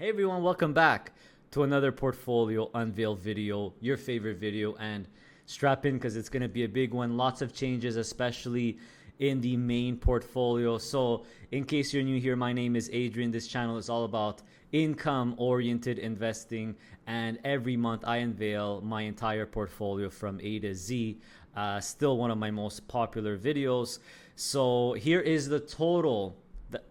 Hey everyone, welcome back to another portfolio unveil video, your favorite video, and strap in because it's going to be a big one. Lots of changes, especially in the main portfolio. So in case you're new here, my name is Adrian. This channel is all about income oriented investing, and every month I unveil my entire portfolio from A to Z. Still one of my most popular videos. So here is the total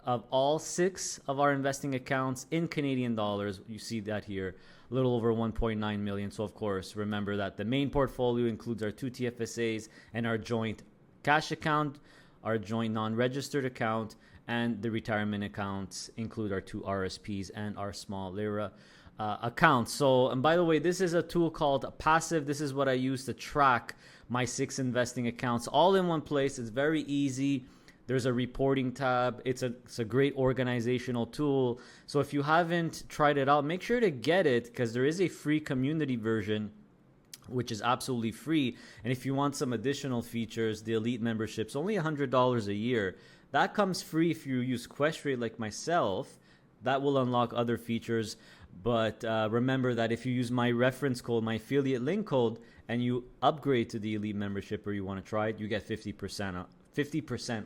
of all 6 of our investing accounts in Canadian dollars. You see that here, a little over 1.9 million. So of course, remember that the main portfolio includes our 2 TFSAs and our joint cash account, our joint non-registered account, and the retirement accounts include our 2 RSPs and our small LIRA account. So, and by the way, this is a tool called Passive. This is what I use to track my 6 investing accounts all in one place. It's very easy. There's a reporting tab. It's a great organizational tool. So if you haven't tried it out, make sure to get it because there is a free community version, which is absolutely free. And if you want some additional features, the elite membership's only $100 a year. That comes free if you use Questrade like myself. That will unlock other features. But remember that if you use my reference code, my affiliate link code, and you upgrade to the elite membership or you want to try it, you get 50%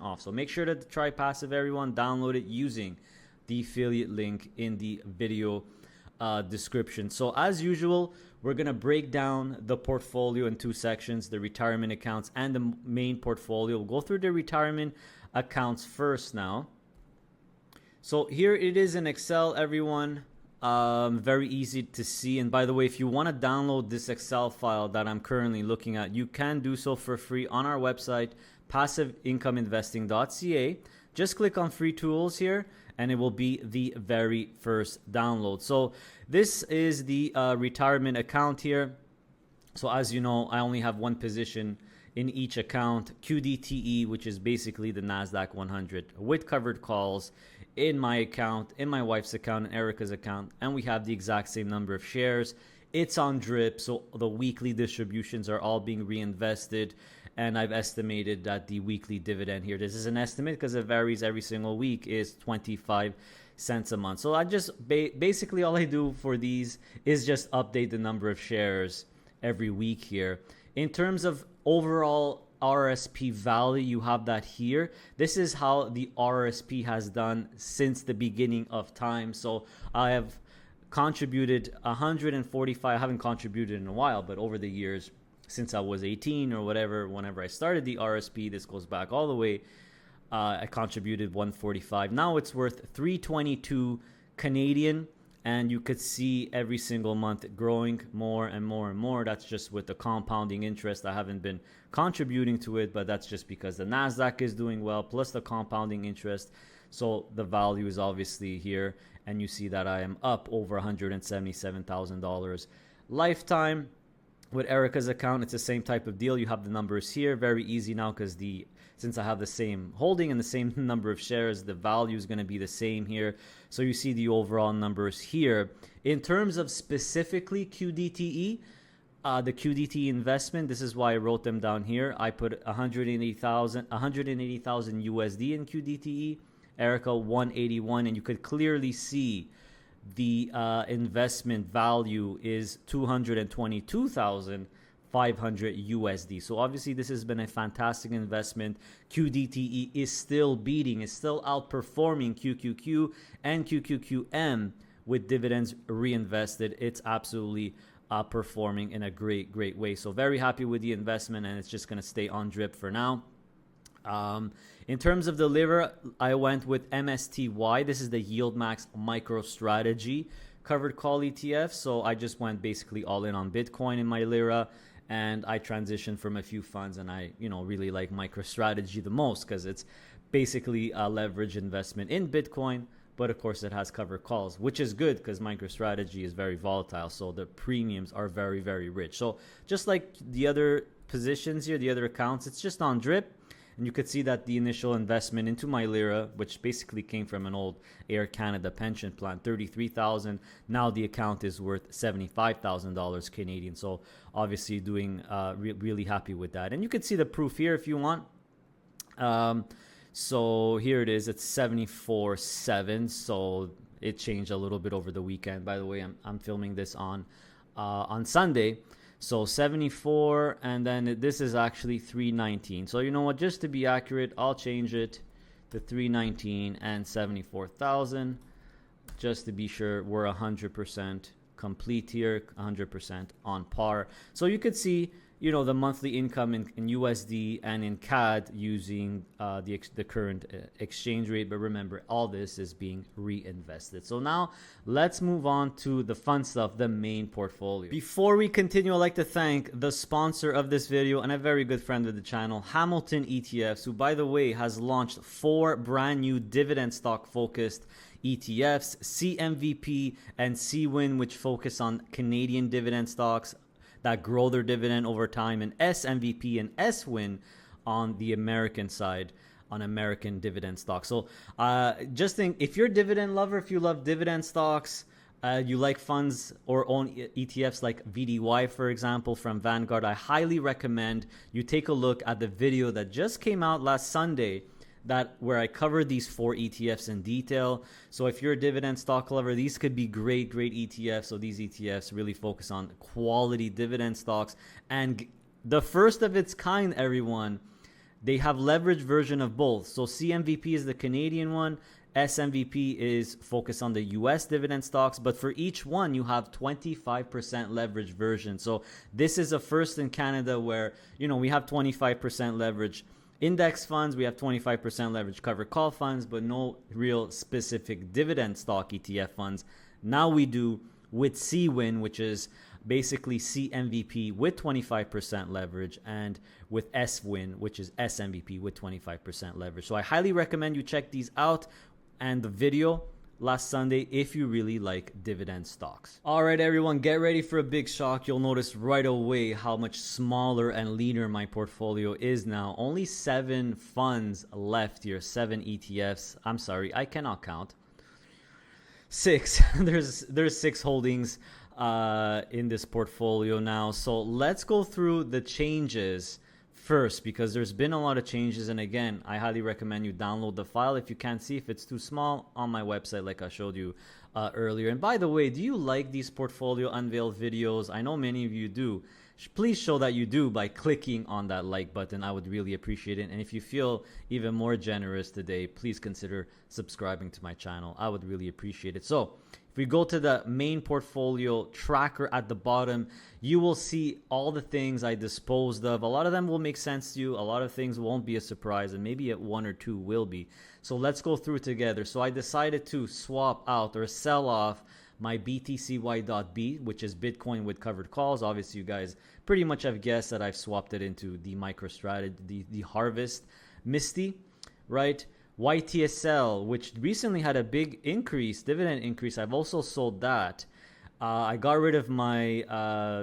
off. So make sure to try Passive, everyone. Download it using the affiliate link in the video description. So as usual, we're going to break down the portfolio in 2 sections, the retirement accounts and the main portfolio. We'll go through the retirement accounts first now. So here it is in Excel, everyone. Very easy to see. And by the way, if you want to download this Excel file that I'm currently looking at, you can do so for free on our website, passiveincomeinvesting.ca. Just click on free tools here and it will be the very first download. So this is the retirement account here. So as you know, I only have one position in each account, QDTE, which is basically the NASDAQ 100 with covered calls in my account, in my wife's account, and Erica's account. And we have the exact same number of shares. It's on drip, so the weekly distributions are all being reinvested. And I've estimated that the weekly dividend here, this is an estimate because it varies every single week, is 25 cents a month. So I just basically all I do for these is just update the number of shares every week here. In terms of overall RSP value, you have that here. This is how the RSP has done since the beginning of time. So I have contributed 145. I haven't contributed in a while, but over the years, since I was 18 or whatever, whenever I started the RSP, this goes back all the way, I contributed 145. Now it's worth 322 Canadian, and you could see every single month growing more and more and more. That's just with the compounding interest. I haven't been contributing to it, but that's just because the NASDAQ is doing well, plus the compounding interest. So the value is obviously here, and you see that I am up over $177,000 lifetime. With Erica's account, it's the same type of deal. You have the numbers here. Very easy now because since I have the same holding and the same number of shares, the value is going to be the same here. So you see the overall numbers here. In terms of specifically QDTE, the QDTE investment, this is why I wrote them down here. I put 180,000 USD in QDTE. Erica 181, and you could clearly see the investment value is 222,500 USD. So obviously this has been a fantastic investment. QDTE is still outperforming QQQ and QQQM with dividends reinvested. It's absolutely performing in a great way. So very happy with the investment, and it's just going to stay on drip for now. In terms of the LIRA, I went with MSTY. This is the Yield Max Micro Strategy covered call ETF. So I just went basically all in on Bitcoin in my LIRA, and I transitioned from a few funds, and I really like MicroStrategy the most because it's basically a leverage investment in Bitcoin, but of course it has covered calls, which is good because MicroStrategy is very volatile, so the premiums are very rich. So just like the other positions here, the other accounts, it's just on drip. And you could see that the initial investment into my LIRA, which basically came from an old Air Canada pension plan, $33,000. Now the account is worth $75,000 Canadian. So obviously doing really happy with that. And you could see the proof here if you want. So here it is. It's 74.7. So it changed a little bit over the weekend. By the way, I'm filming this on Sunday. So 74, and then this is actually 319. So you know what, just to be accurate, I'll change it to 319 and 74,000, just to be sure we're 100% complete here, 100% on par. So you could see, you know, the monthly income in USD and in CAD using the current exchange rate. But remember, all this is being reinvested. So now let's move on to the fun stuff, the main portfolio. Before we continue, I'd like to thank the sponsor of this video and a very good friend of the channel, Hamilton ETFs, who, by the way, has launched 4 brand new dividend stock focused ETFs, CMVP and CWIN, which focus on Canadian dividend stocks that grow their dividend over time, and SMVP and SWIN on the American side, on American dividend stocks. So just think, if you're a dividend lover, if you love dividend stocks, you like funds or own ETFs like VDY, for example, from Vanguard, I highly recommend you take a look at the video that just came out last Sunday, where I covered these 4 ETFs in detail. So if you're a dividend stock lover, these could be great ETFs. So these ETFs really focus on quality dividend stocks, and the first of its kind, everyone. They have leveraged version of both. So CMVP is the Canadian one, SMVP is focused on the US dividend stocks, but for each one you have 25% leverage version. So this is a first in Canada where, you know, we have 25% leverage index funds, we have 25% leverage covered call funds, but no real specific dividend stock ETF funds. Now we do with CWIN, which is basically CMVP with 25% leverage, and with SWIN, which is SMVP with 25% leverage. So I highly recommend you check these out, and the video last Sunday if you really like dividend stocks. All right, everyone, get ready for a big shock. You'll notice right away how much smaller and leaner my portfolio is now. Only 7 funds left here, 7 ETFs. I'm sorry, I cannot count. 6. There's 6 holdings in this portfolio now. So let's go through the changes first, because there's been a lot of changes, and again, I highly recommend you download the file if you can't see, if it's too small, on my website like I showed you earlier. And by the way, do you like these portfolio unveiled videos? I know many of you do. Please show that you do by clicking on that like button. I would really appreciate it. And if you feel even more generous today, please consider subscribing to my channel. I would really appreciate it. So if we go to the main portfolio tracker at the bottom, you will see all the things I disposed of. A lot of them will make sense to you. A lot of things won't be a surprise, and maybe 1 or 2 will be. So let's go through together. So I decided to swap out or sell off my BTCY.B, which is Bitcoin with covered calls. Obviously, you guys pretty much have guessed that I've swapped it into the MicroStrategy, the Harvest MSTY, right? YTSL, which recently had a big increase, dividend increase. I've also sold that. I got rid of my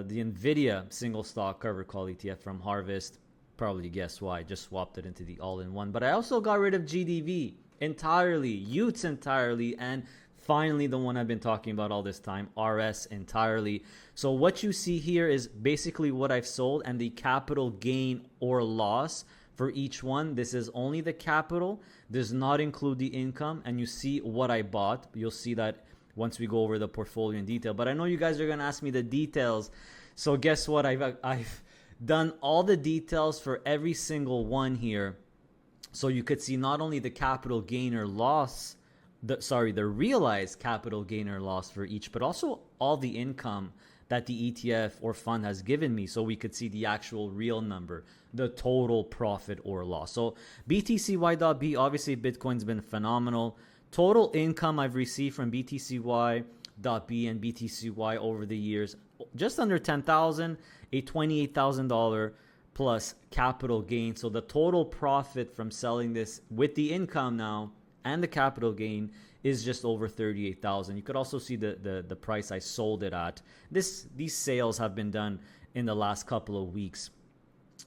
the NVIDIA single stock covered call ETF from Harvest. Probably guess why. I just swapped it into the all-in-one. But I also got rid of GDV entirely, UTES entirely, and finally the one I've been talking about all this time, RS entirely. So what you see here is basically what I've sold and the capital gain or loss for each one. This is only the capital, does not include the income, and you see what I bought. You'll see that once we go over the portfolio in detail. But I know you guys are gonna ask me the details. So guess what? I've done all the details for every single one here. So you could see not only the capital gain or loss, the realized capital gain or loss for each, but also all the income that the ETF or fund has given me. So we could see the actual real number, the total profit or loss. So BTCY.B, obviously Bitcoin's been phenomenal. Total income I've received from BTCY.B and BTCY over the years, just under $10,000, a $28,000 plus capital gain. So the total profit from selling this with the income now and the capital gain is just over $38,000. You could also see the price I sold it at. These sales have been done in the last couple of weeks,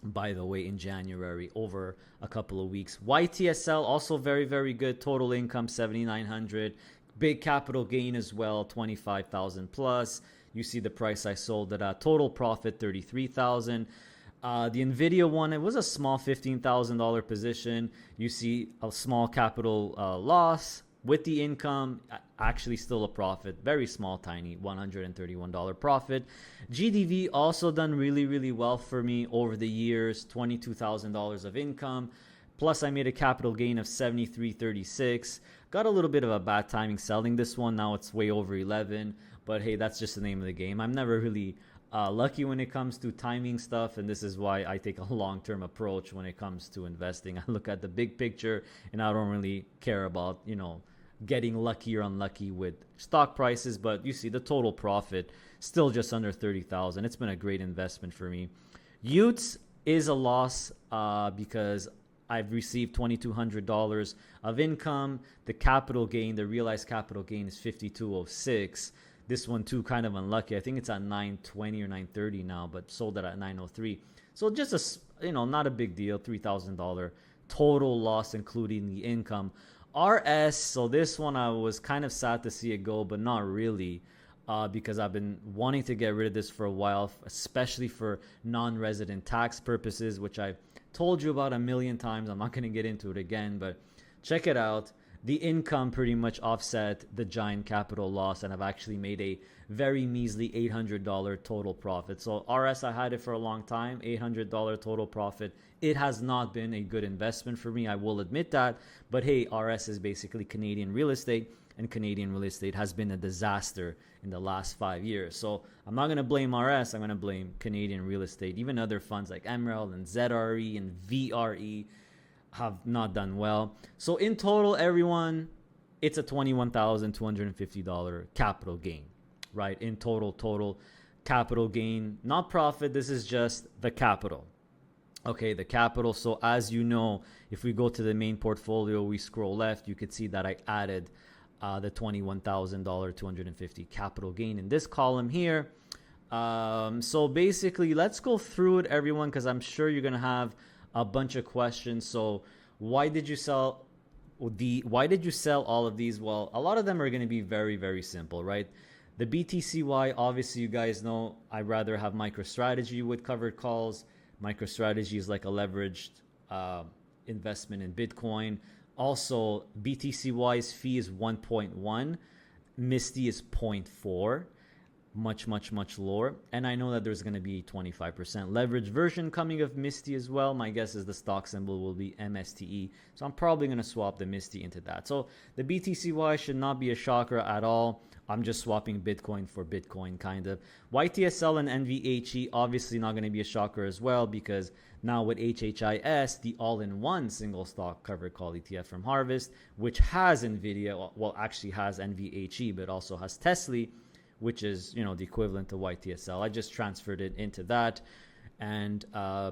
by the way, in January, over a couple of weeks. YTSL also very, very good. Total income $7,900. Big capital gain as well, $25,000 plus. You see the price I sold it at. Total profit $33,000. The NVIDIA one, it was a small $15,000 position. You see a small capital loss, with the income, actually still a profit. Very small, tiny $131 profit. GDV also done really, really well for me over the years. $22,000 of income. Plus, I made a capital gain of $73.36. Got a little bit of a bad timing selling this one. Now it's way over 11. But hey, that's just the name of the game. I'm never really lucky when it comes to timing stuff, and this is why I take a long-term approach when it comes to investing. I look at the big picture, and I don't really care about, getting lucky or unlucky with stock prices. But you see the total profit still just under 30,000. It's been a great investment for me. UTES is a loss because I've received $2,200 of income. The capital gain, the realized capital gain, is 5206. This one too, kind of unlucky. I think it's at 920 or 930 now, but sold it at 903. So just not a big deal. $3,000 total loss, including the income. RS. So this one I was kind of sad to see it go, but not really, because I've been wanting to get rid of this for a while, especially for non-resident tax purposes, which I've told you about a million times. I'm not going to get into it again, but check it out. The income pretty much offset the giant capital loss, and I've actually made a very measly $800 total profit. So RS, I had it for a long time, $800 total profit. It has not been a good investment for me, I will admit that. But hey, RS is basically Canadian real estate, and Canadian real estate has been a disaster in the last 5 years. So I'm not going to blame RS, I'm going to blame Canadian real estate. Even other funds like Emerald and ZRE and VRE have not done well. So in total, everyone, it's a $21,250 capital gain, right? In total capital gain, not profit. This is just the capital. Okay, the capital. So as you know, if we go to the main portfolio, we scroll left, you could see that I added the $21,250 capital gain in this column here. So basically, let's go through it, everyone, because I'm sure you're going to have a bunch of questions. So why did you sell all of these? Well, a lot of them are going to be very, very simple, right? The BTCY, obviously you guys know I'd rather have MicroStrategy with covered calls. MicroStrategy is like a leveraged investment in Bitcoin. Also, BTCY's fee is 1.1. MSTY is 0.4. Much lower. And I know that there's going to be a 25% leverage version coming of MSTY as well. My guess is the stock symbol will be MSTE. So I'm probably going to swap the MSTY into that. So the BTCY should not be a shocker at all. I'm just swapping Bitcoin for Bitcoin, kind of. YTSL and NVHE, obviously not going to be a shocker as well, because now with HHIS, the all-in-one single stock covered call ETF from Harvest, which has NVIDIA, well, actually has NVHE, but also has Tesla, which is, the equivalent to YTSL. I just transferred it into that. And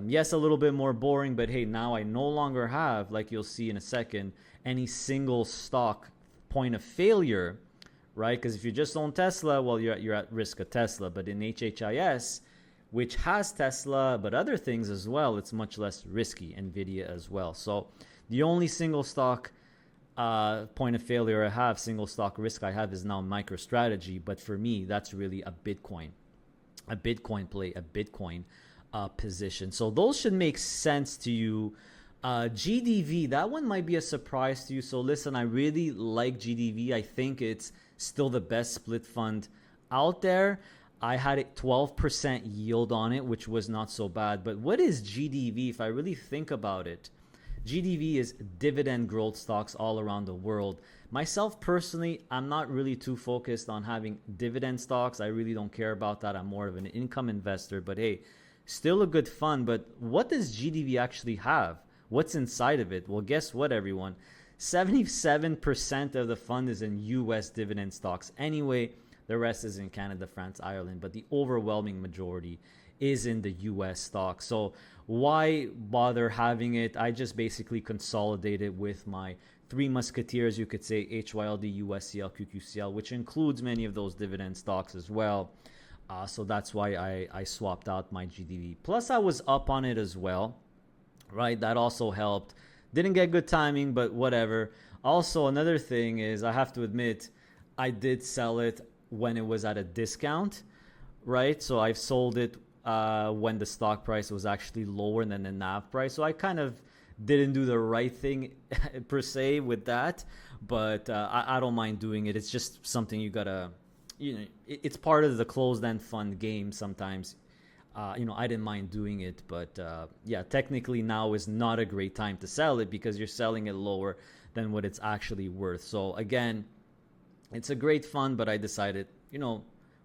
yes, a little bit more boring, but hey, now I no longer have, like you'll see in a second, any single stock point of failure, right? Because if you just own Tesla, well, you're at risk of Tesla. But in HHIS, which has Tesla, but other things as well, it's much less risky, NVIDIA as well. So the only single stock point of failure I have, single stock risk I have, is now MicroStrategy. But for me, that's really a Bitcoin play, a Bitcoin position. So those should make sense to you. GDV, that one might be a surprise to you. So listen, I really like GDV. I think it's still the best split fund out there. I had a 12% yield on it, which was not so bad. But what is GDV? If I really think about it, GDV is dividend growth stocks all around the world. Myself personally, I'm not really too focused on having dividend stocks. I really don't care about that. I'm more of an income investor. But hey, still a good fund. But what does GDV actually have? What's inside of it? Well, guess what, everyone? 77% of the fund is in US dividend stocks. Anyway, the rest is in Canada, France, Ireland. But the overwhelming majority is in the US stocks. So why bother having it? I just basically consolidated with my three musketeers, you could say, HYLD, USCL, QQCL, which includes many of those dividend stocks as well. So that's why I swapped out my GDV. Plus, I was up on it as well, right? That also helped. Didn't get good timing, but whatever. Also, another thing is, I have to admit, I did sell it when it was at a discount, right? So I've sold it when the stock price was actually lower than the NAV price. So I kind of didn't do the right thing per se with that. but I don't mind doing it. It's just something you gotta, it's part of the closed-end fund game sometimes. I didn't mind doing it, but yeah, technically now is not a great time to sell it because you're selling it lower than what it's actually worth. So again, it's a great fund, but I decided,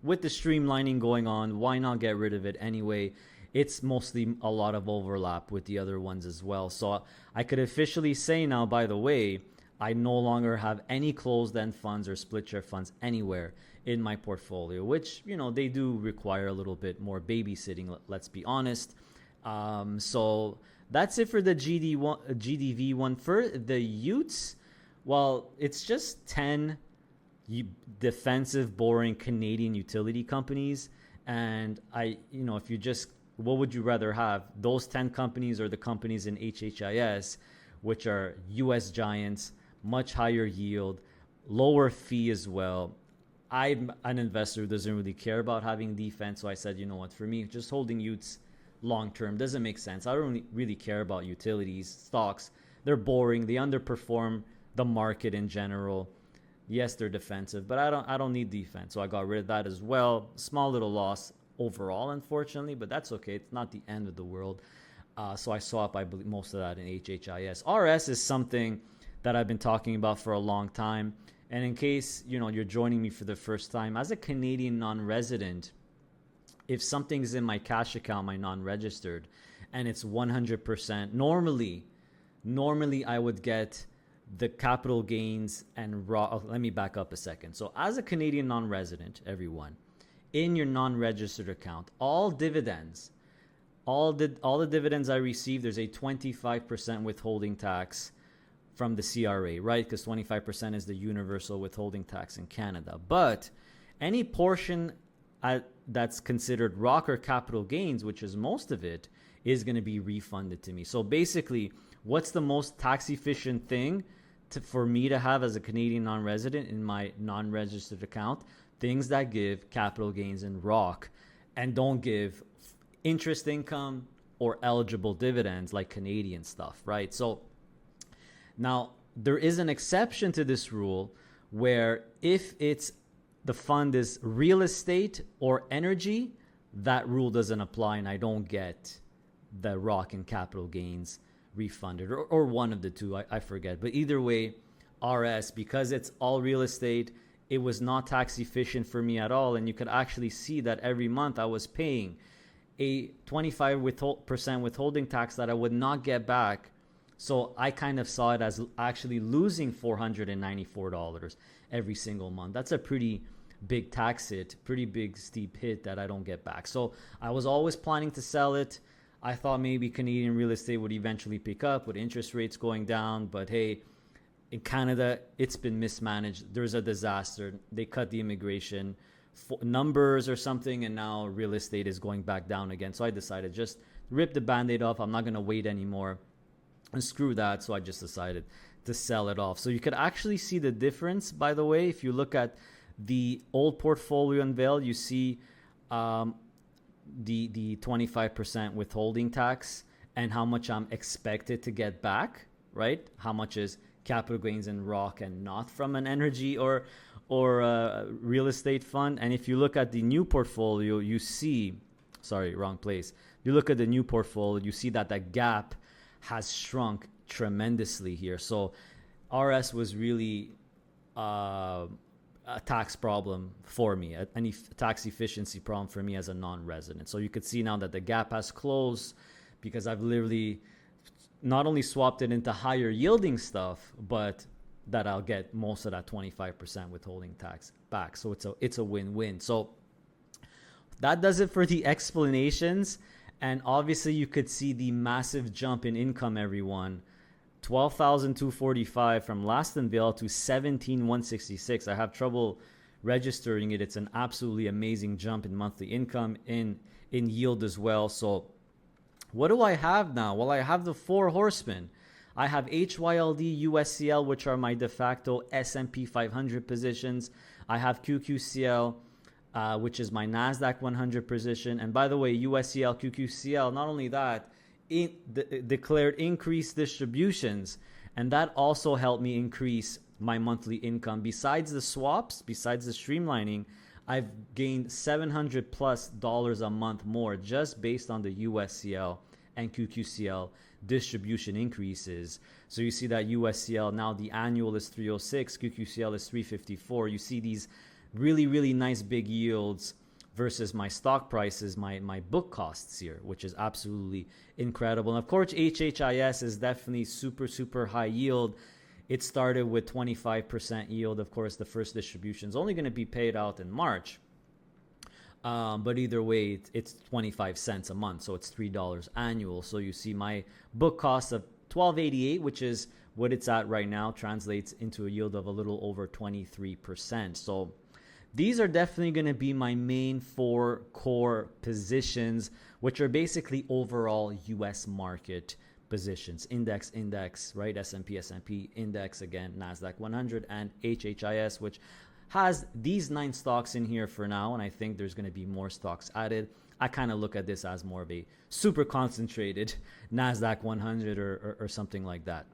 with the streamlining going on, why not get rid of it anyway? It's mostly a lot of overlap with the other ones as well. So I could officially say now, by the way, I no longer have any closed-end funds or split share funds anywhere in my portfolio, which, they do require a little bit more babysitting, let's be honest. So that's it for the GDV one. For the UTES, well, it's just 10 defensive, boring Canadian utility companies. And if you just, what would you rather have? Those 10 companies or the companies in HHIS, which are US giants, much higher yield, lower fee as well. I'm an investor who doesn't really care about having defense. So I said, for me, just holding UTES long term doesn't make sense. I don't really care about utilities, stocks. They're boring. They underperform the market in general. Yes, they're defensive, but I don't need defense. So I got rid of that as well. Small little loss overall, unfortunately, but that's okay. It's not the end of the world. So I swapped, I believe, most of that in HHIS. RS is something that I've been talking about for a long time. And in case, you're joining me for the first time, as a Canadian non-resident, if something's in my cash account, my non-registered, and it's 100%, normally I would get the capital gains and raw. Oh, let me back up a second. So as a Canadian non-resident, everyone, in your non-registered account, all the dividends I receive, there's a 25% withholding tax from the CRA, right? Because 25% is the universal withholding tax in Canada. But any portion that's considered ROC or capital gains, which is most of it, is going to be refunded to me. So basically, what's the most tax efficient thing for me to have as a Canadian non-resident in my non-registered account? Things that give capital gains and ROC and don't give interest income or eligible dividends like Canadian stuff, right? So now, there is an exception to this rule where if the fund is real estate or energy, that rule doesn't apply and I don't get the ROC and capital gains refunded, or one of the two, I forget. But either way, RS, because it's all real estate, it was not tax efficient for me at all. And you could actually see that every month I was paying a 25% withholding tax that I would not get back. So I kind of saw it as actually losing $494 every single month. That's a pretty big tax hit, pretty big steep hit that I don't get back. So I was always planning to sell it. I thought maybe Canadian real estate would eventually pick up with interest rates going down. But hey, in Canada, it's been mismanaged. There's a disaster. They cut the immigration numbers or something, and now real estate is going back down again. So I decided just rip the Band-Aid off. I'm not going to wait anymore. And screw that. So I just decided to sell it off. So you could actually see the difference, by the way. If you look at the old portfolio Unveiled, you see the 25% withholding tax and how much I'm expected to get back, right? How much is capital gains and ROC and not from an energy or a real estate fund. And if you look at the new portfolio, you see, sorry, wrong place. You look at the new portfolio, you see that that gap has shrunk tremendously here. So RS was really a tax problem for me, a tax efficiency problem for me as a non-resident. So you could see now that the gap has closed because I've literally not only swapped it into higher yielding stuff, but that I'll get most of that 25% withholding tax back. So it's a win-win. So that does it for the explanations. And obviously you could see the massive jump in income, everyone. 12,245 from last Unveiled to 17,166. I have trouble registering it. It's an absolutely amazing jump in monthly income, in yield as well. So what do I have now? Well, I have the four horsemen. I have HYLD, USCL, which are my de facto S&P 500 positions. I have QQCL, which is my NASDAQ 100 position. And by the way, USCL, QQCL, not only that, declared increased distributions. And that also helped me increase my monthly income. Besides the swaps, besides the streamlining, I've gained $700+ a month more just based on the USCL and QQCL distribution increases. So you see that USCL now the annual is 306, QQCL is 354. You see these really, really nice big yields versus my stock prices, my book costs here, which is absolutely incredible. And of course, HHIS is definitely super, super high yield. It started with 25% yield. Of course, the first distribution is only going to be paid out in March. But either way, it's 25 cents a month. So it's $3 annual. So you see my book cost of $12.88, which is what it's at right now, translates into a yield of a little over 23%. So these are definitely going to be my main 4 core positions, which are basically overall US market positions. Index, right? S&P index, again, NASDAQ 100, and HHIS, which has these 9 stocks in here for now. And I think there's going to be more stocks added. I kind of look at this as more of a super concentrated NASDAQ 100 or something like that.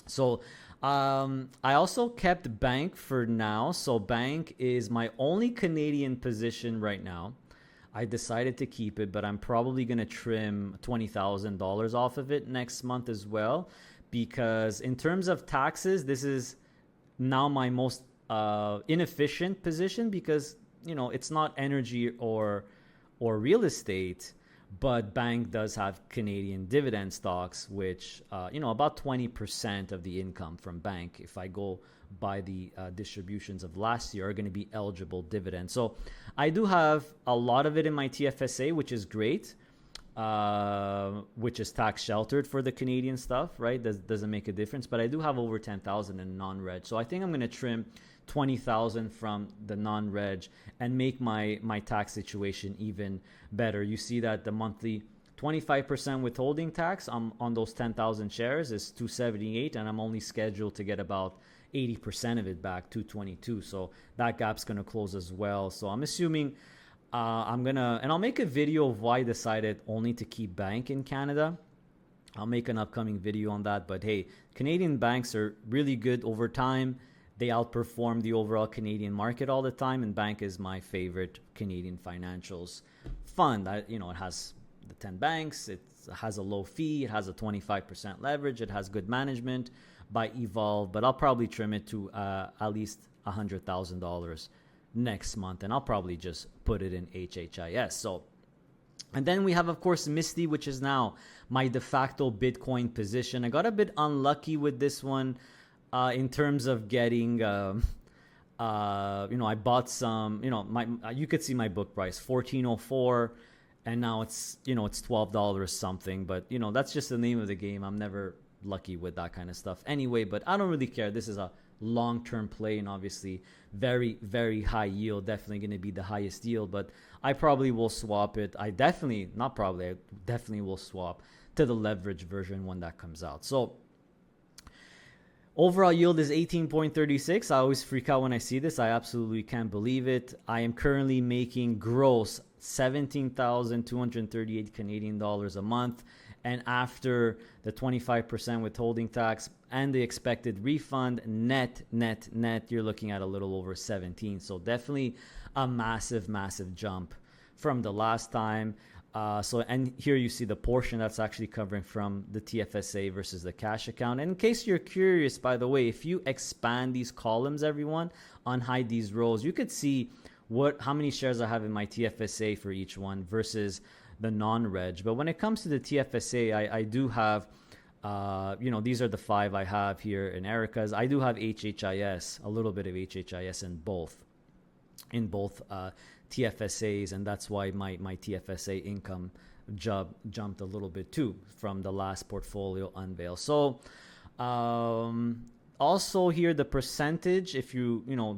So I also kept Bank for now. So Bank is my only Canadian position right now. I decided to keep it, but I'm probably going to trim $20,000 off of it next month as well, because in terms of taxes, this is now my most inefficient position, because it's not energy or real estate, but Bank does have Canadian dividend stocks, which about 20% of the income from Bank, if I go by the distributions of last year, are going to be eligible dividends. So I do have a lot of it in my TFSA, which is great, which is tax sheltered for the Canadian stuff, right? Doesn't make a difference, but I do have over 10,000 in non-reg. So I think I'm going to trim 20,000 from the non-reg and make my tax situation even better. You see that the monthly 25% withholding tax on those 10,000 shares is $278, and I'm only scheduled to get about 80% of it back, $222. So that gap's going to close as well. So I'm assuming and I'll make a video of why I decided only to keep Bank in Canada. I'll make an upcoming video on that. But hey, Canadian banks are really good over time. They outperform the overall Canadian market all the time, and Bank is my favorite Canadian financials fund. It has the 10 banks. It has a low fee. It has a 25% leverage. It has good management by Evolve, but I'll probably trim it to at least $100,000 next month, and I'll probably just put it in HHIS. So, and then we have, of course, MSTY, which is now my de facto Bitcoin position. I got a bit unlucky with this one. In terms of getting, I bought some, you could see my book price, $14.04, and now it's $12 something. But, that's just the name of the game. I'm never lucky with that kind of stuff anyway, but I don't really care. This is a long-term play, and obviously very, very high yield, definitely going to be the highest yield, but I probably will swap it. I definitely will swap to the leverage version when that comes out. So, overall yield is 18.36. I always freak out when I see this. I absolutely can't believe it. I am currently making gross 17,238 Canadian dollars a month. And after the 25% withholding tax and the expected refund, net, you're looking at a little over 17. So definitely a massive, massive jump from the last time. And here you see the portion that's actually covering from the TFSA versus the cash account. And in case you're curious, by the way, if you expand these columns, everyone, unhide these rows, you could see how many shares I have in my TFSA for each one versus the non-reg. But when it comes to the TFSA, I do have, these are the 5 I have here in Erica's. I do have HHIS, a little bit of HHIS in both TFSAs, and that's why my TFSA income jumped a little bit too from the last portfolio Unveiled. So also here the percentage, if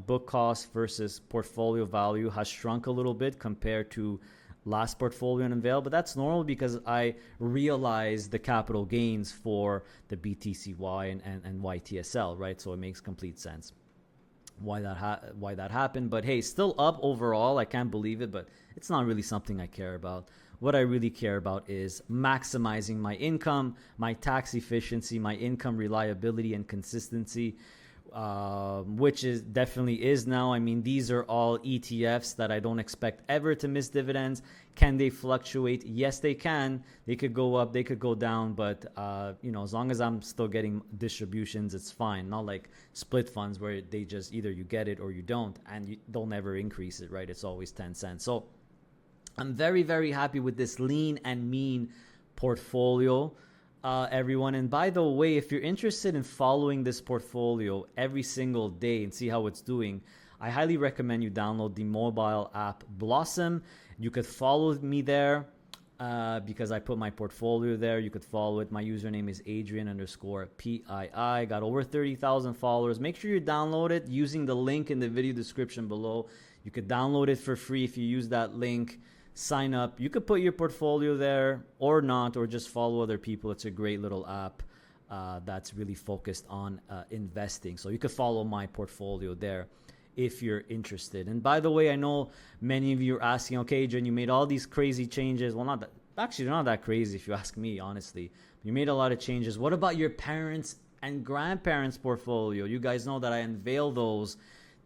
book cost versus portfolio value has shrunk a little bit compared to last portfolio Unveiled, but that's normal because I realized the capital gains for the BTCY and YTSL, right? So it makes complete sense why that happened. But hey, still up overall. I can't believe it, but it's not really something I care about. What I really care about is maximizing my income, my tax efficiency, my income reliability and consistency. which is definitely is now. I mean, these are all ETFs that I don't expect ever to miss dividends. Can they fluctuate? Yes, they can. They could go up, they could go down, but as long as I'm still getting distributions, it's fine. Not like split funds where they just either you get it or you don't, and they'll never increase it, right? It's always 10 cents. So I'm very, very happy with this lean and mean portfolio. Everyone. And by the way, if you're interested in following this portfolio every single day and see how it's doing, I highly recommend you download the mobile app Blossom. You could follow me there because I put my portfolio there. You could follow it. My username is Adrian_PII. Got over 30,000 followers. Make sure you download it using the link in the video description below. You could download it for free if you use that link. Sign up. You could put your portfolio there or not, or just follow other people. It's a great little app that's really focused on investing. So you could follow my portfolio there if you're interested. And by the way, I know many of you are asking, okay, Jen, you made all these crazy changes. Well, they're not that crazy if you ask me, honestly. You made a lot of changes. What about your parents' and grandparents' portfolio? You guys know that I unveil those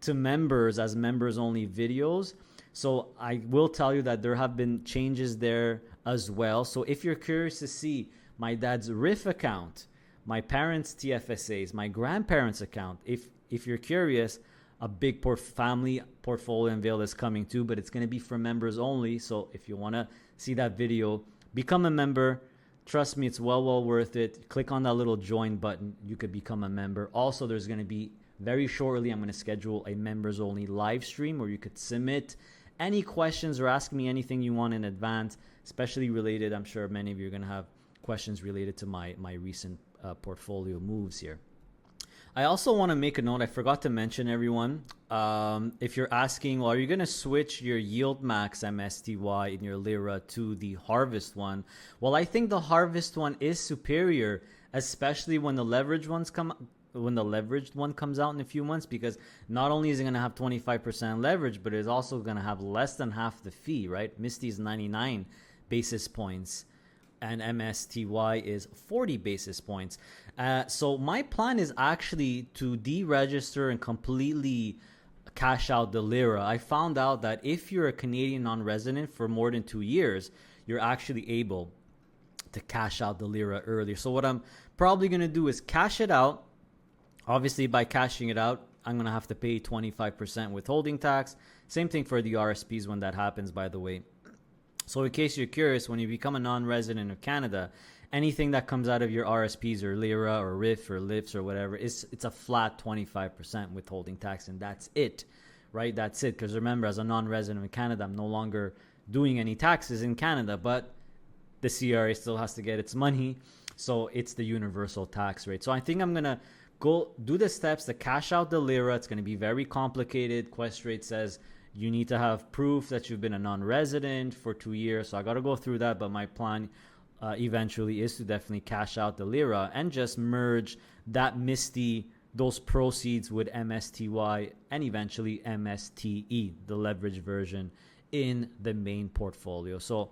to members as members only videos. So I will tell you that there have been changes there as well. So if you're curious to see my dad's RIF account, my parents' TFSAs, my grandparents' account, if you're curious, a big family portfolio unveil is coming too, but it's going to be for members only. So if you want to see that video, become a member. Trust me, it's well worth it. Click on that little join button. You could become a member. Also, there's going to be very shortly, I'm going to schedule a members only live stream where you could submit any questions or ask me anything you want in advance, especially related. I'm sure many of you are going to have questions related to my recent portfolio moves here. I also want to make a note. I forgot to mention, everyone. If you're asking, well, are you going to switch your Yield Max MSTY in your LIRA to the Harvest one? Well, I think the Harvest one is superior, especially when the leveraged one comes out in a few months, because not only is it going to have 25% leverage, but it's also going to have less than half the fee, right? MSTY is 99 basis points and MSTY is 40 basis points. So my plan is actually to deregister and completely cash out the LIRA. I found out that if you're a Canadian non-resident for more than 2 years, you're actually able to cash out the LIRA earlier. So what I'm probably going to do is cash it out. Obviously, by cashing it out, I'm going to have to pay 25% withholding tax. Same thing for the RSPs when that happens, by the way. So in case you're curious, when you become a non-resident of Canada, anything that comes out of your RSPs or LIRA or RIF or LIFs or whatever, it's a flat 25% withholding tax, and that's it, right? That's it. Because remember, as a non-resident of Canada, I'm no longer doing any taxes in Canada, but the CRA still has to get its money. So it's the universal tax rate. So I think I'm going to go do the steps to cash out the LIRA. It's going to be very complicated. Questrade says you need to have proof that you've been a non-resident for 2 years. So I got to go through that. But my plan eventually is to definitely cash out the LIRA and just merge that MSTY, those proceeds with MSTY and eventually MSTE, the leverage version, in the main portfolio. So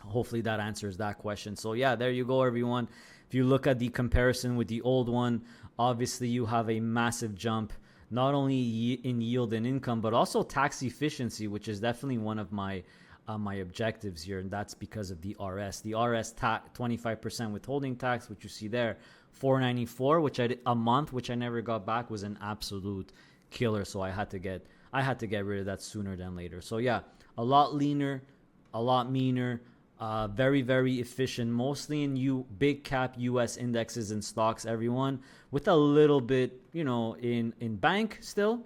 hopefully that answers that question. So yeah, there you go, everyone. If you look at the comparison with the old one, obviously you have a massive jump, not only in yield and income, but also tax efficiency, which is definitely one of my objectives here, and that's because of the RS. The RS 25% withholding tax, which you see there, $494, which I did a month, which I never got back, was an absolute killer. So I had to get rid of that sooner than later. So yeah, a lot leaner, a lot meaner. Very, very efficient, mostly in big cap US indexes and stocks, everyone, with a little bit, in bank still.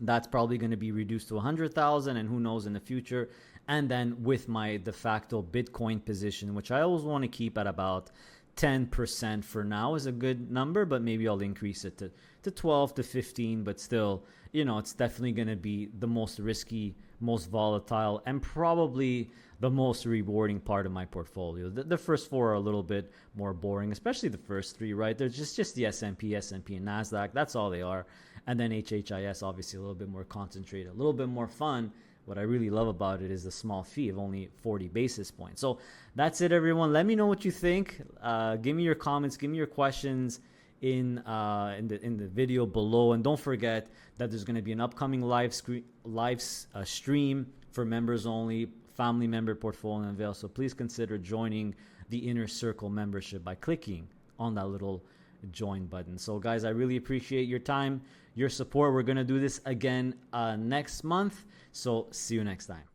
That's probably going to be reduced to 100,000 and who knows in the future. And then with my de facto Bitcoin position, which I always want to keep at about 10% for now, is a good number, but maybe I'll increase it to 12 to 15, but still, it's definitely going to be the most risky, most volatile, and probably the most rewarding part of my portfolio. The first four are a little bit more boring, especially the first three, right? They're just the S&P, and NASDAQ. That's all they are. And then HHIS, obviously a little bit more concentrated, a little bit more fun. What I really love about it is the small fee of only 40 basis points. So that's it, everyone. Let me know what you think. Give me your comments. Give me your questions in the video below. And don't forget that there's going to be an upcoming live stream for members only, family member portfolio unveil. So please consider joining the Inner Circle membership by clicking on that little join button. So guys, I really appreciate your time, your support. We're going to do this again next month. So see you next time.